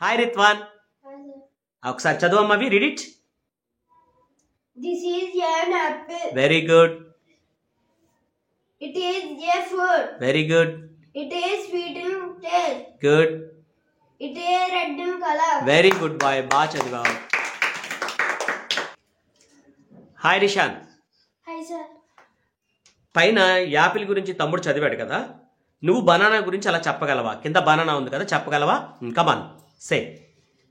Hi Rithwan. ఒకసారి చదువమ్మా, read it. This is an apple. Very good. It is a fruit. Very good. It is sweet in taste. Good. It is red in color. Very good boy, బాగా చదివావు. Hi Rishan. Hi sir. పైన apple గురించి తమ్ముడు చదివాడు కదా, నువ్వు banana గురించి అలా చెప్పగలవా? కింద బనానా ఉంది కదా, చెప్పగలవా? కమాన్ సే.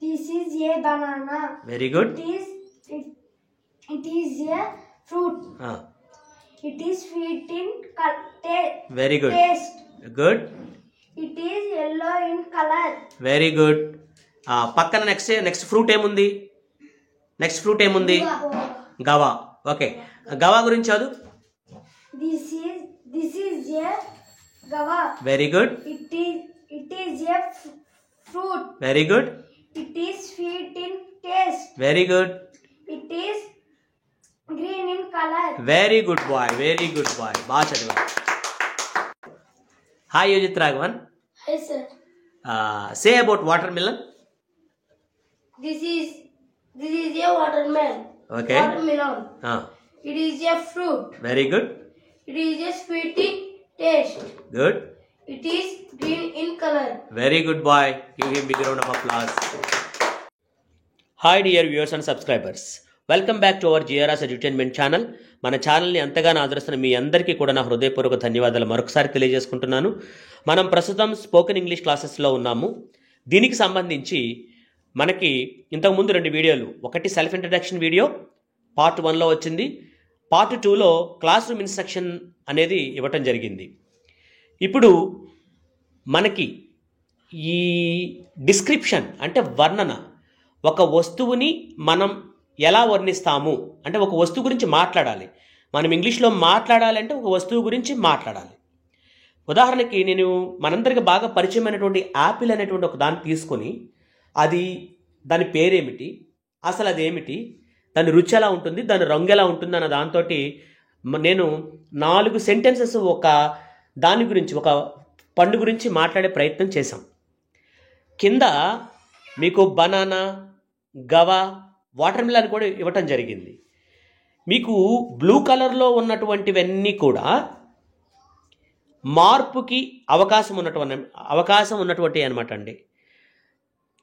This is a banana. Very good. It is a fruit. It is sweet in very good. taste. Good. It is yellow in color. Very good. పక్కన నెక్స్ట్ ఫ్రూట్ ఏముంది? నెక్స్ట్ ఫ్రూట్ ఏముంది? గవా. ఓకే, గవా గురించి చదువు. This is a guava. Very good. It is a fruit. Very good. It is sweet in taste. Very good. It is green in color. Very good boy, very good boy, బాగా చదివా. Hi Yojith Raghavan. Hi sir. Say about watermelon. This is a watermelon. Okay. Watermelon. It is a fruit. Very good. It is a sweet in taste. Good. It is green in color. Very good boy, give him big round of applause. Hi dear viewers and subscribers, welcome back to our GRRS edutainment channel. మన ఛానల్ని అంతగానో ఆదరిస్తున్న మీ అందరికీ కూడా నా హృదయపూర్వక ధన్యవాదాలు మరొకసారి తెలియజేసుకుంటున్నాను. మనం ప్రస్తుతం స్పోకెన్ ఇంగ్లీష్ క్లాసెస్లో ఉన్నాము. దీనికి సంబంధించి మనకి ఇంతకుముందు 2 వీడియోలు, ఒకటి సెల్ఫ్ ఇంట్రడక్షన్ వీడియో పార్ట్ 1లో వచ్చింది, పార్ట్ 2లో క్లాస్ రూమ్ ఇన్స్ట్రక్షన్ అనేది ఇవ్వటం జరిగింది. ఇప్పుడు మనకి ఈ డిస్క్రిప్షన్ అంటే వర్ణన, ఒక వస్తువుని మనం ఎలా వర్ణిస్తాము అంటే ఒక వస్తువు గురించి మాట్లాడాలి. మనం ఇంగ్లీష్లో మాట్లాడాలంటే ఒక వస్తువు గురించి మాట్లాడాలి. ఉదాహరణకి నేను మనందరికీ బాగా పరిచయమైనటువంటి యాపిల్ అనేటువంటి ఒక దాన్ని తీసుకొని దాని పేరేమిటి, అసలు అదేమిటి, దాని రుచి ఎలా ఉంటుంది, దాని రంగు ఎలా ఉంటుంది అన్న దాంతో నేను 4 సెంటెన్సెస్ ఒక దాని గురించి, ఒక పండు గురించి మాట్లాడే ప్రయత్నం చేశాం. కింద మీకు బనానా, గవా, వాటర్ మిలన్ కూడా ఇవ్వటం జరిగింది. మీకు బ్లూ కలర్లో ఉన్నటువంటివన్నీ కూడా మార్పుకి అవకాశం ఉన్నటువంటి అనమాట అండి.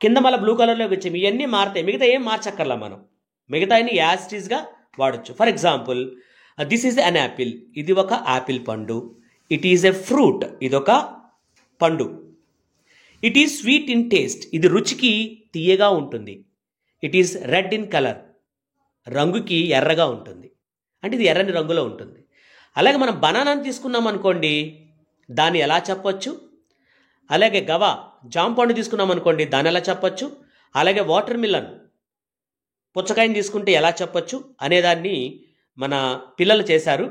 కింద మళ్ళీ బ్లూ కలర్లోకి వచ్చి ఇవన్నీ మారుతాయి, మిగతా ఏం మార్చక్కర్లా, మనం మిగతా అన్ని యాజ్ ఇట్ ఈస్గా వాడచ్చు. For example, this is an apple, ఇది ఒక యాపిల్ పండు. ఇట్ ఈజ్ ఎ ఫ్రూట్, ఇదొక పండు. It is sweet in taste, ఇది రుచికి తీయగా ఉంటుంది. It is red in colour, రంగుకి ఎర్రగా ఉంటుంది, అంటే ఇది ఎర్రని రంగులో ఉంటుంది. అలాగే మనం బనానాని తీసుకున్నాం అనుకోండి, దాన్ని ఎలా చెప్పొచ్చు. అలాగే గవా, జామ పండు తీసుకున్నాం అనుకోండి, దాన్ని ఎలా చెప్పొచ్చు. అలాగే వాటర్ మిలన్, పుచ్చకాయని తీసుకుంటే ఎలా చెప్పొచ్చు అనేదాన్ని మన పిల్లలు చేశారు.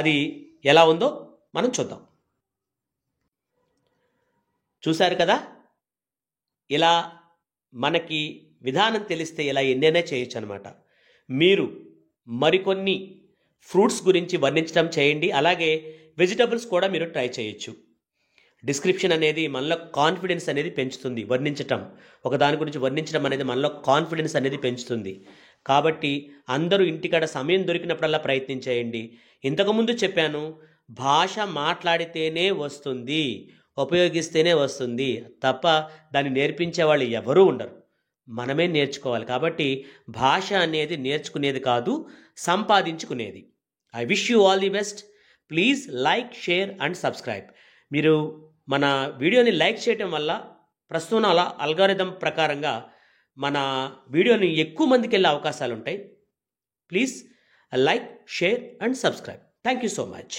అది ఎలా ఉందో మనం చూద్దాం. చూశారు కదా, ఇలా మనకి విధానం తెలిస్తే ఇలా ఎన్నైనా చేయొచ్చు అనమాట. మీరు మరికొన్ని ఫ్రూట్స్ గురించి వర్ణించడం చేయండి. అలాగే వెజిటబుల్స్ కూడా మీరు ట్రై చేయొచ్చు. డిస్క్రిప్షన్ అనేది మనలో కాన్ఫిడెన్స్ అనేది పెంచుతుంది. ఒక దాని గురించి వర్ణించడం అనేది మనలో కాన్ఫిడెన్స్ అనేది పెంచుతుంది. కాబట్టి అందరూ ఇంటికాడ సమయం దొరికినప్పుడల్లా ప్రయత్నం చేయండి. ఇంతకుముందు చెప్పాను, భాష మాట్లాడితేనే వస్తుంది, ఉపయోగిస్తేనే వస్తుంది తప్ప దాన్ని నేర్పించే వాళ్ళు ఎవరూ ఉండరు, మనమే నేర్చుకోవాలి. కాబట్టి భాష అనేది నేర్చుకునేది కాదు, సంపాదించుకునేది. I wish you all the best. Please like, share and subscribe. మీరు మన వీడియోని లైక్ చేయటం వల్ల ప్రస్తుతం అల్గారిథం ప్రకారంగా మన వీడియోని ఎక్కువ మందికి వెళ్ళే అవకాశాలు ఉంటాయి. Please like, share and subscribe. Thank you so much.